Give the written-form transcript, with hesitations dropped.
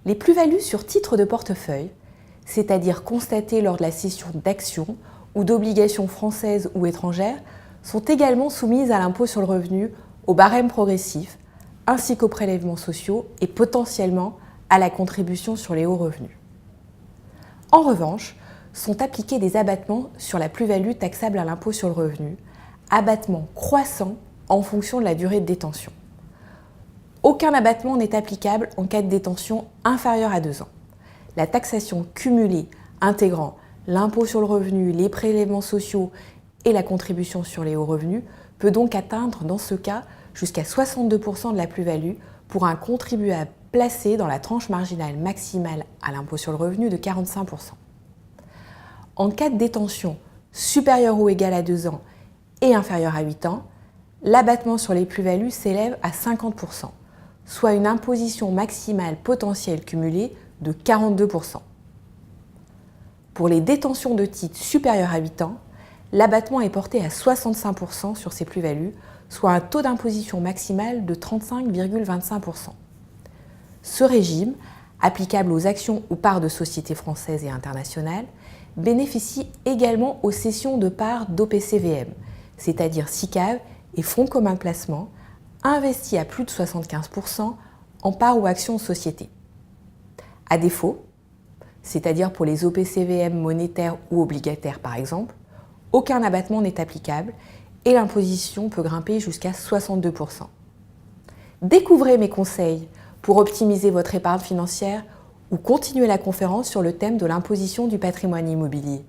Les plus-values sur titres de portefeuille, c'est-à-dire constatées lors de la cession d'actions ou d'obligations françaises ou étrangères, sont également soumises à l'impôt sur le revenu, au barème progressif, ainsi qu'aux prélèvements sociaux et potentiellement à la contribution sur les hauts revenus. En revanche, sont appliqués des abattements sur la plus-value taxable à l'impôt sur le revenu, abattements croissants en fonction de la durée de détention. Aucun abattement n'est applicable en cas de détention inférieure à 2 ans. La taxation cumulée intégrant l'impôt sur le revenu, les prélèvements sociaux et la contribution sur les hauts revenus peut donc atteindre dans ce cas jusqu'à 62% de la plus-value pour un contribuable placé dans la tranche marginale maximale à l'impôt sur le revenu de 45%. En cas de détention supérieure ou égale à 2 ans et inférieure à 8 ans, l'abattement sur les plus-values s'élève à 50%, soit une imposition maximale potentielle cumulée de 42%. Pour les détentions de titres supérieurs à 8 ans, l'abattement est porté à 65% sur ces plus-values, soit un taux d'imposition maximal de 35,25%. Ce régime, applicable aux actions ou parts de sociétés françaises et internationales, bénéficie également aux cessions de parts d'OPCVM, c'est-à-dire SICAV et fonds communs de placement, investis à plus de 75% en parts ou actions de société. À défaut, c'est-à-dire pour les OPCVM monétaires ou obligataires par exemple, aucun abattement n'est applicable et l'imposition peut grimper jusqu'à 62%. Découvrez mes conseils pour optimiser votre épargne financière ou continuer la conférence sur le thème de l'imposition du patrimoine immobilier.